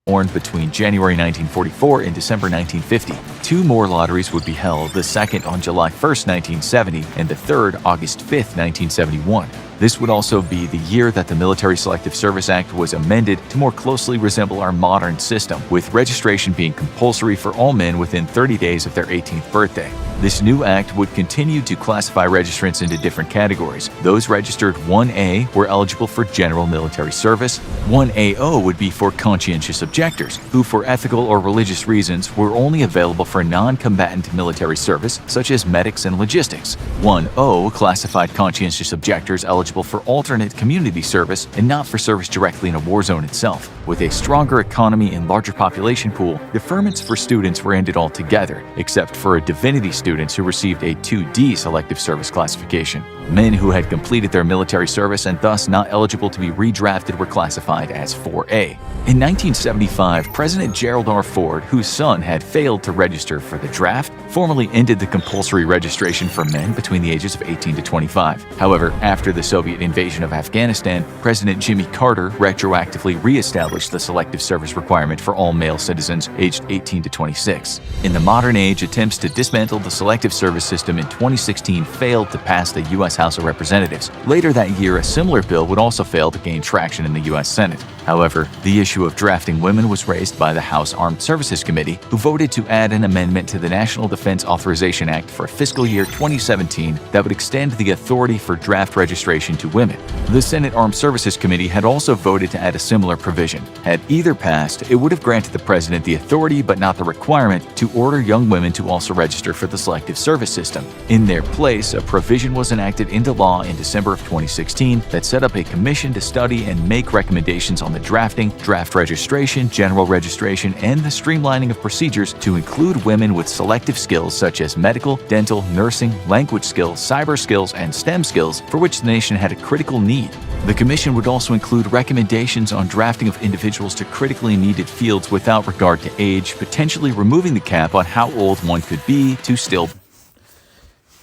born between January 1944 and December 1950. Two more lotteries would be held, the second on July 1st, 1970, and the third August 5th, 1971. This would also be the year that the Military Selective Service Act was amended to more closely resemble our modern system, with registration being compulsory for all men within 30 days of their 18th birthday. This new act would continue to classify registrants into different categories. Those registered 1A were eligible for general military service. 1AO would be for conscientious objectors, who for ethical or religious reasons were only available for non-combatant military service, such as medics and logistics. 1O classified conscientious objectors eligible for alternate community service and not for service directly in a war zone itself. With a stronger economy and larger population pool, deferments for students were ended altogether, except for divinity students who received a 2D selective service classification. Men who had completed their military service and thus not eligible to be redrafted were classified as 4A. In 1975, President Gerald R. Ford, whose son had failed to register for the draft, formally ended the compulsory registration for men between the ages of 18 to 25. However, after the Soviet invasion of Afghanistan, President Jimmy Carter retroactively re-established the selective service requirement for all male citizens aged 18 to 26. In the modern age, attempts to dismantle the selective service system in 2016 failed to pass the U.S. House of Representatives. Later that year, a similar bill would also fail to gain traction in the U.S. Senate. However, the issue of drafting women was raised by the House Armed Services Committee, who voted to add an amendment to the National Defense Authorization Act for fiscal year 2017 that would extend the authority for draft registration to women. The Senate Armed Services Committee had also voted to add a similar provision. Had either passed, it would have granted the president the authority but not the requirement to order young women to also register for the selective service system. In their place, a provision was enacted into law in December of 2016 that set up a commission to study and make recommendations on the drafting, draft registration, general registration, and the streamlining of procedures to include women with selective skills such as medical, dental, nursing, language skills, cyber skills, and STEM skills for which the nation had a critical need. The commission would also include recommendations on drafting of individuals to critically needed fields without regard to age, potentially removing the cap on how old one could be to still.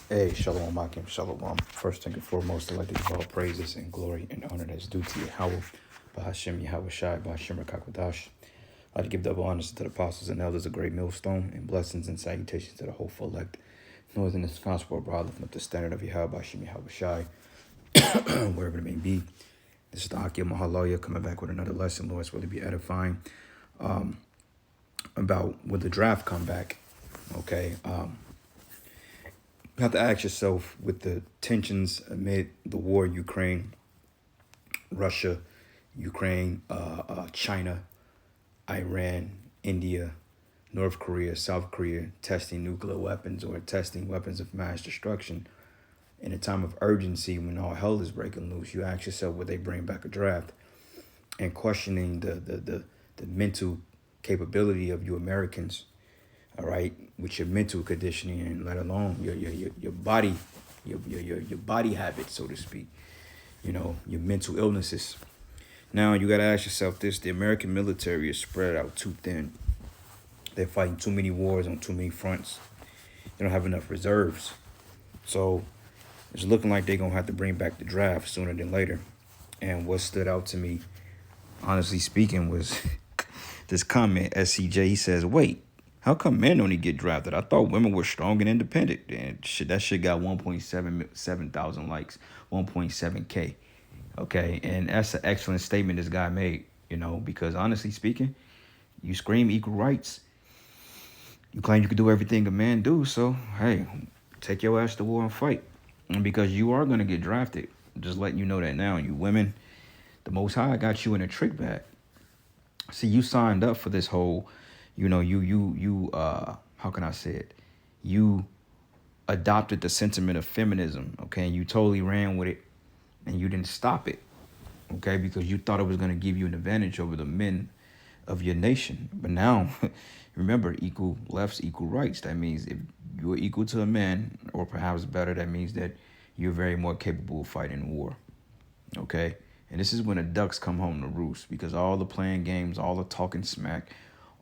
Hey, Shalom Akim, Shalom. First and foremost, I'd like to give all praises and glory and honor that's due to Yahweh, Bahashem Yahweh Shai, Bahashem Rakakwadash. I'd like to give double honors to the apostles and elders, a great millstone, and blessings and salutations to the hopeful elect. Northern and responsible abroad, lifting up the standard of Yahweh, Bahashem Yahweh Shai, wherever it may be. This is the Akim Mahaloya coming back with another lesson, Lord. It's really be edifying about when the draft come back. Okay. You have to ask yourself, with the tensions amid the war in Ukraine, Russia, Ukraine, China, Iran, India, North Korea, South Korea, testing nuclear weapons or testing weapons of mass destruction, in a time of urgency when all hell is breaking loose, you ask yourself, would they bring back a draft? And questioning the mental capability of you Americans, all right, with your mental conditioning, and let alone your body, your body habits, so to speak, your mental illnesses. Now you got to ask yourself this: the American military is spread out too thin. They're fighting too many wars on too many fronts. They don't have enough reserves, so it's looking like they're gonna have to bring back the draft sooner than later. And what stood out to me, honestly speaking, was this comment. SCJ, he says, "Wait. How come men only get drafted? I thought women were strong and independent." And that shit got 1.7 thousand likes, 1.7K. Okay, and that's an excellent statement this guy made, because honestly speaking, you scream equal rights. You claim you can do everything a man do, so hey, take your ass to war and fight. And because you are going to get drafted, just letting you know that now. You women, the Most High got you in a trick bag. See, you signed up for this whole, how can I say it? You adopted the sentiment of feminism, okay? And you totally ran with it, and you didn't stop it, okay? Because you thought it was going to give you an advantage over the men of your nation. But now, remember, equal lefts, equal rights. That means if you're equal to a man, or perhaps better, that means that you're very more capable of fighting war, okay? And this is when the ducks come home to roost, because all the playing games, all the talking smack,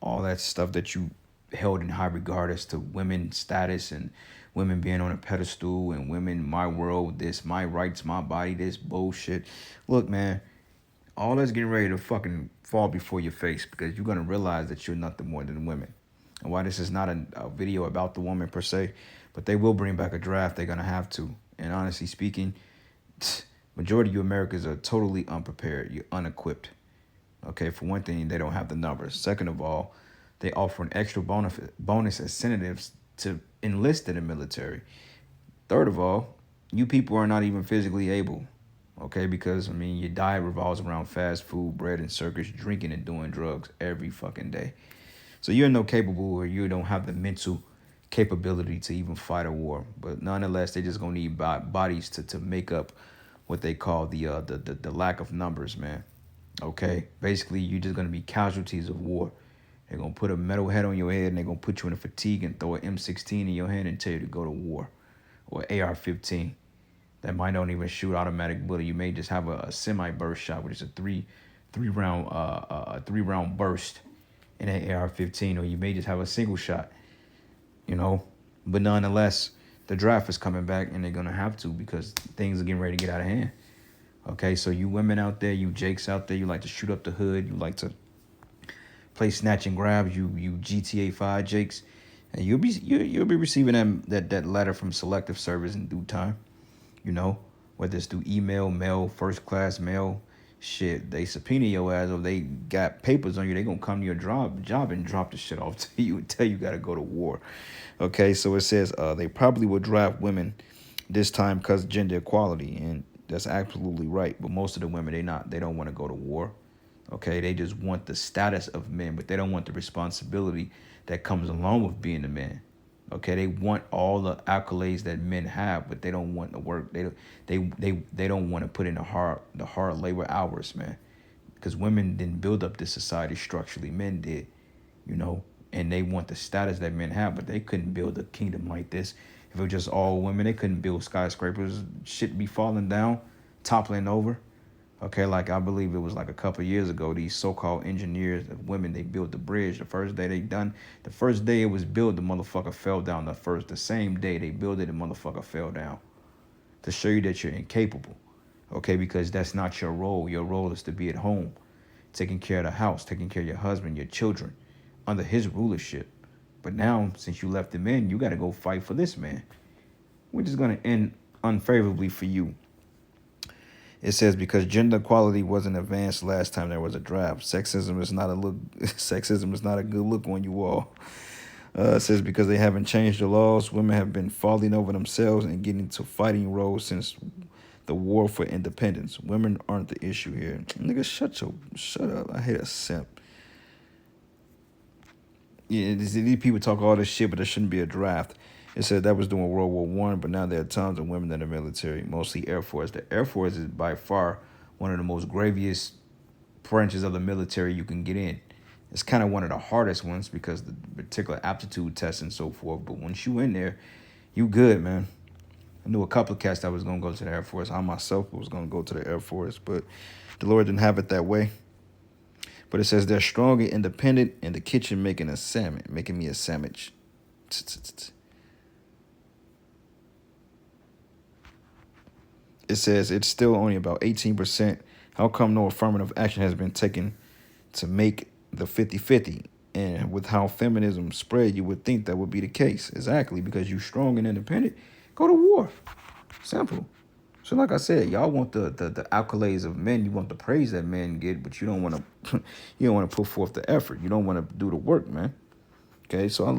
all that stuff that you held in high regard as to women's status and women being on a pedestal and women, my world, this, my rights, my body, this bullshit. Look, man, All that's getting ready to fucking fall before your face because you're gonna realize that you're nothing more than women. And why this is not a video about the woman per se, but they will bring back a draft. They're gonna have to. And honestly speaking, majority of you Americans are totally unprepared. You're unequipped. Okay, for one thing, they don't have the numbers. Second of all, they offer an extra bonus incentives to enlist in the military. Third of all, you people are not even physically able. Okay, because I mean, your diet revolves around fast food, bread and circus, drinking and doing drugs every fucking day. So you're no capable, or you don't have the mental capability to even fight a war. But nonetheless, they just gonna need bodies to make up what they call the lack of numbers, man. Okay, basically you're just gonna be casualties of war. They're gonna put a metal head on your head and they're gonna put you in a fatigue and throw an M16 in your hand and tell you to go to war, or AR-15. That might not even shoot automatic bullet. You may just have a semi burst shot, which is a three round burst in an AR-15, or you may just have a single shot. You know, but nonetheless, the draft is coming back and they're gonna have to because things are getting ready to get out of hand. Okay, so you women out there, you Jakes out there, you like to shoot up the hood, you like to play snatch and grabs, you GTA 5 Jakes, and you'll be receiving that letter from Selective Service in due time. You know, whether it's through email, mail, first class mail, shit, they subpoena your ass or they got papers on you, they gonna come to your job and drop the shit off to you and tell you gotta go to war. Okay, so it says they probably will draft women this time because gender equality, and that's absolutely right. But most of the women, they don't want to go to war. Okay, they just want the status of men, but they don't want the responsibility that comes along with being a man. Okay, they want all the accolades that men have, but they don't want the work. They don't want to put in the hard labor hours, man. Because women didn't build up this society structurally, men did, you know, and they want the status that men have, but they couldn't build a kingdom like this. If it was just all women, they couldn't build skyscrapers. Shit be falling down, toppling over. Okay, like I believe it was like a couple of years ago, these so-called engineers, the women, they built the bridge. The first day it was built, the motherfucker fell down. The same day they built it, the motherfucker fell down. To show you that you're incapable. Okay, because that's not your role. Your role is to be at home, taking care of the house, taking care of your husband, your children, under his rulership. But now, since you left the men, you got to go fight for this man, which is going to end unfavorably for you. It says because gender equality wasn't advanced last time there was a draft. Sexism is not a look. Sexism is not a good look on you all. It says because they haven't changed the laws, women have been falling over themselves and getting into fighting roles since the war for independence. Women aren't the issue here. Nigga, shut up. I hate a simp. Yeah, these people talk all this shit, but there shouldn't be a draft. It said that was during World War One, but now there are tons of women in the military, mostly Air Force. The Air Force is by far one of the most grievous branches of the military you can get in. It's kind of one of the hardest ones because the particular aptitude tests and so forth. But once you in there, you good, man. I knew a couple of cats that was gonna go to the Air Force. I myself was gonna go to the Air Force, but the Lord didn't have it that way. But it says they're strong and independent in the kitchen making me a sandwich. It says it's still only about 18%. How come no affirmative action has been taken to make the 50-50? And with how feminism spread, you would think that would be the case. Exactly, because you're strong and independent. Go to war. Simple. So like I said, y'all want the accolades of men. You want the praise that men get, but you don't want to you don't want to put forth the effort. You don't want to do the work, man. Okay, so I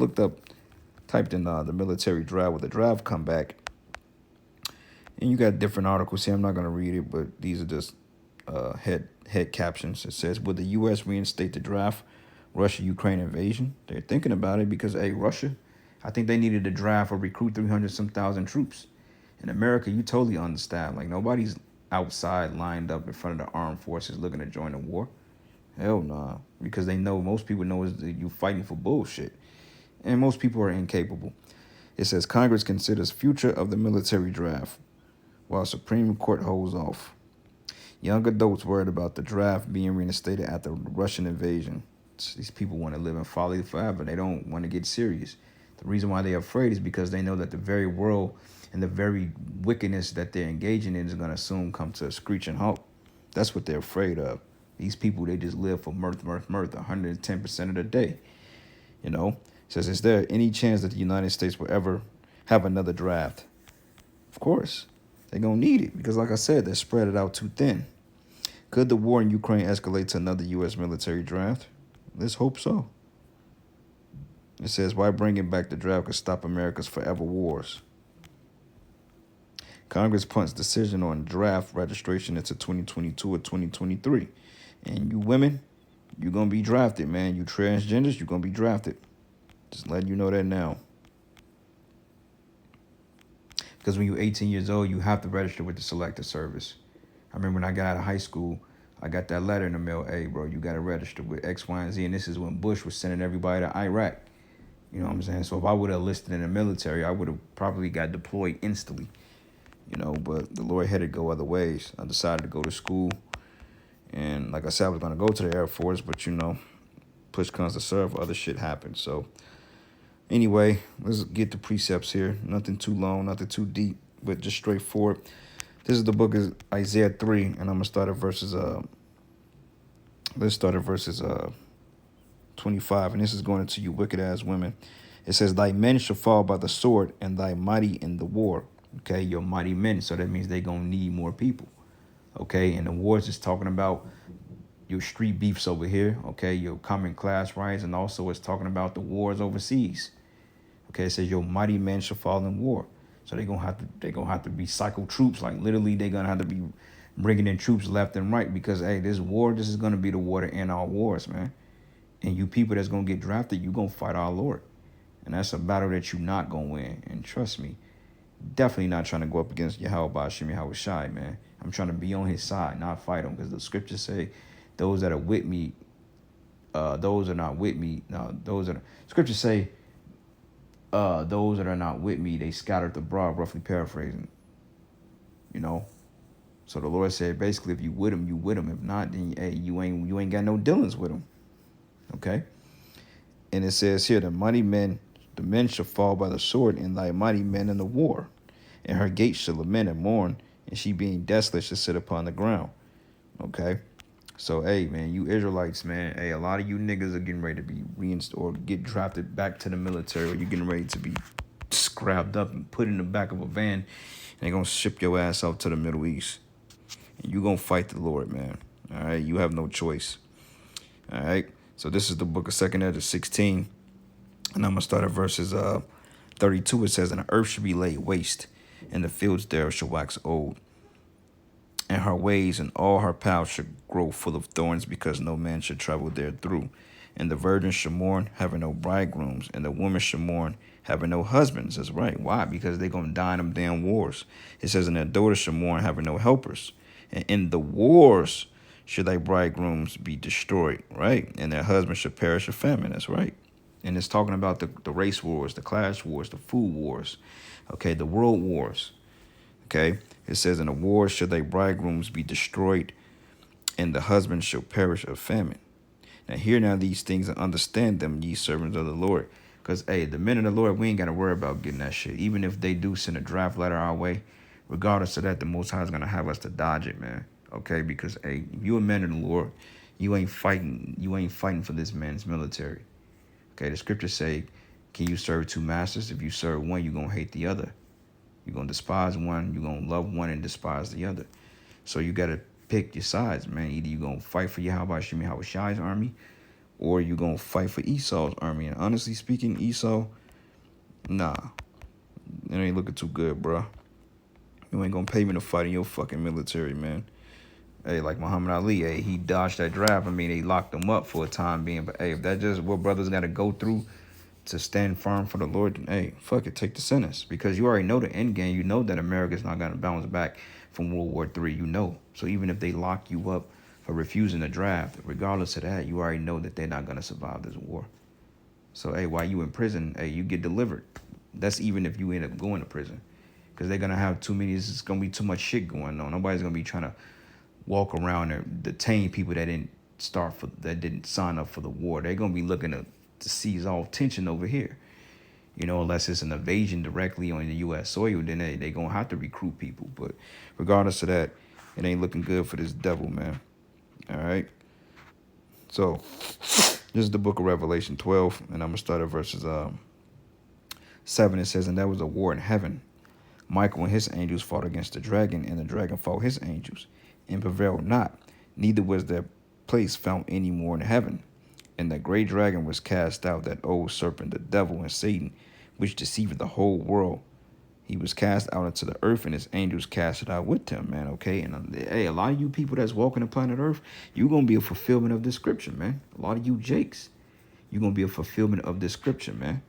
typed in the military draft. With the draft come back, and you got different articles here. I'm not gonna read it, but these are just head captions. It says, "Would the U.S. reinstate the draft? Russia-Ukraine invasion?" They're thinking about it because Russia, I think they needed to draft or recruit 300-some thousand troops. In America, you totally understand. Like, nobody's outside lined up in front of the armed forces looking to join the war. Hell nah. Because most people know is that you fighting for bullshit. And most people are incapable. It says Congress considers future of the military draft while Supreme Court holds off. Young adults worried about the draft being reinstated after the Russian invasion. These people want to live in folly forever. They don't want to get serious. The reason why they're afraid is because they know that the very world and the very wickedness that they're engaging in is going to soon come to a screeching halt. That's what they're afraid of. These people, they just live for mirth, 110% of the day. You know, it says, is there any chance that the United States will ever have another draft? Of course, they're gonna need it because, like I said, they're spread it out too thin. Could the war in Ukraine escalate to another U.S. military draft? Let's hope so. It says, why bringing back the draft could stop America's forever wars? Congress punts decision on draft registration into 2022 or 2023. And you women, you're going to be drafted, man. You transgenders, you're going to be drafted. Just letting you know that now. Because when you're 18 years old, you have to register with the Selective Service. I remember when I got out of high school, I got that letter in the mail, hey, bro, you got to register with X, Y, and Z. And this is when Bush was sending everybody to Iraq. You know what I'm saying? So if I would have enlisted in the military, I would have probably got deployed instantly. You know, but the Lord had it go other ways. I decided to go to school. And like I said, I was going to go to the Air Force, but, you know, push comes to shove, other shit happens. So anyway, let's get the precepts here. Nothing too long, nothing too deep, but just straightforward. This is the book of Isaiah 3, and I'm going to start at verses, let's start at verses 25, and this is going into you wicked-ass women. It says, thy men shall fall by the sword, and thy mighty in the war. Okay, your mighty men. So that means they're going to need more people. Okay, and the wars is talking about your street beefs over here. Okay, your common class riots, and also it's talking about the wars overseas. Okay, it says your mighty men shall fall in war. So they're gonna have to recycle troops. Like literally, they're gonna have to be bringing in troops left and right because hey, this is gonna be the war to end all wars, man. And you people that's gonna get drafted, you gonna fight our Lord, and that's a battle that you're not gonna win. And trust me, definitely not trying to go up against Yahweh Shimi Hawashai, man. I'm trying to be on his side, not fight him, because the scriptures say, those that are with me, those are not with me. No, scriptures say, those that are not with me, they scattered abroad, roughly paraphrasing. You know, so the Lord said, basically, if you with him, you with him. If not, then hey, you ain't got no dealings with him. Okay. And it says here, the men shall fall by the sword, and thy mighty men in the war. And her gates shall lament and mourn, and she being desolate shall sit upon the ground. Okay. So, hey, man, you Israelites, man, hey, a lot of you niggas are getting ready to be reinstated or get drafted back to the military, or you're getting ready to be scrapped up and put in the back of a van, and they're going to ship your ass out to the Middle East. And you're going to fight the Lord, man. All right? You have no choice. All right? So this is the book of 2 Ezra 16, and I'm going to start at verses 32. It says, and the earth shall be laid waste, and the fields thereof shall wax old. And her ways and all her paths should grow full of thorns, because no man should travel therethrough. And the virgins shall mourn, having no bridegrooms, and the women shall mourn, having no husbands. That's right. Why? Because they're going to die in them damn wars. It says, and their daughters shall mourn, having no helpers. And in the wars should thy bridegrooms be destroyed, right? And their husbands shall perish of famine. That's right. And it's talking about the race wars, the class wars, the food wars, okay, the world wars. Okay, it says, in the wars shall thy bridegrooms be destroyed, and the husband shall perish of famine. Now hear now these things and understand them, ye servants of the Lord. Because, hey, the men of the Lord, we ain't got to worry about getting that shit. Even if they do send a draft letter our way, regardless of that, the Most High is going to have us to dodge it, man. Okay, because, hey, if you a man of the Lord, you ain't fighting for this man's military. Okay, the scriptures say, can you serve two masters? If you serve one, you're going to hate the other. You're going to despise one, you're going to love one and despise the other. So you got to pick your sides, man. Either you're going to fight for Yahweh Shemi Hawashai's army, or you're going to fight for Esau's army. And honestly speaking, Esau, nah, it ain't looking too good, bro. You ain't going to pay me to fight in your fucking military, man. Hey, like Muhammad Ali, hey, he dodged that draft. I mean, they locked him up for a time being. But, hey, if that's just what brothers got to go through to stand firm for the Lord, hey, fuck it, take the sentence. Because you already know the end game. You know that America's not going to bounce back from World War III, you know. So even if they lock you up for refusing the draft, regardless of that, you already know that they're not going to survive this war. So, hey, while you in prison, hey, you get delivered. That's even if you end up going to prison. Because they're going to have it's going to be too much shit going on. Nobody's going to be trying to walk around and detain people that didn't sign up for the war. They're going to be looking to seize all tension over here. You know, unless it's an invasion directly on the U.S. soil, then they going to have to recruit people. But regardless of that, it ain't looking good for this devil, man. All right. So this is the book of Revelation 12, and I'm gonna start at verses 7. It says, "And there was a war in heaven. Michael and his angels fought against the dragon, and the dragon fought his angels, and prevailed not. Neither was their place found any more in heaven. And the great dragon was cast out, that old serpent, the devil and Satan, which deceiveth the whole world. He was cast out into the earth, and his angels cast it out with him," man. Okay, and hey, a lot of you people that's walking the planet Earth, you're gonna be a fulfillment of this scripture, man. A lot of you Jakes, you're gonna be a fulfillment of this scripture, man.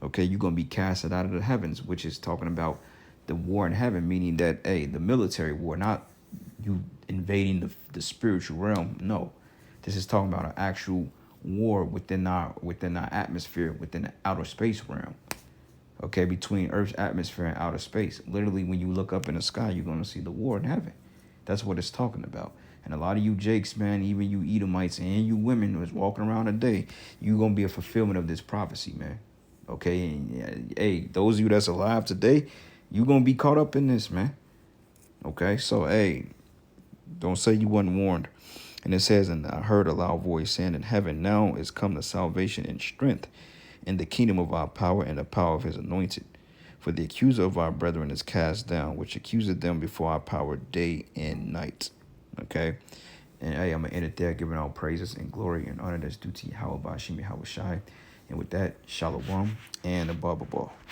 Okay, you're gonna be casted out of the heavens, which is talking about the war in heaven, meaning that, hey, the military war, not you invading the spiritual realm. No, this is talking about an actual war within our atmosphere, within the outer space realm. Okay, between Earth's atmosphere and outer space. Literally, when you look up in the sky, you're gonna see the war in heaven. That's what it's talking about. And a lot of you Jakes, man, even you Edomites and you women who's walking around today, you're gonna be a fulfillment of this prophecy, man. Okay, and hey, those of you that's alive today, you're gonna be caught up in this, man. Okay, so hey, don't say you wasn't warned. And it says, "And I heard a loud voice saying in heaven, now is come the salvation and strength in the kingdom of our power and the power of his anointed. For the accuser of our brethren is cast down, which accuseth them before our power day and night." Okay. And hey, I'm going to end it there, giving all praises and glory and honor that's due to Yahweh Bashim Yahweh Shai. And with that, Shalom and a bubble ball.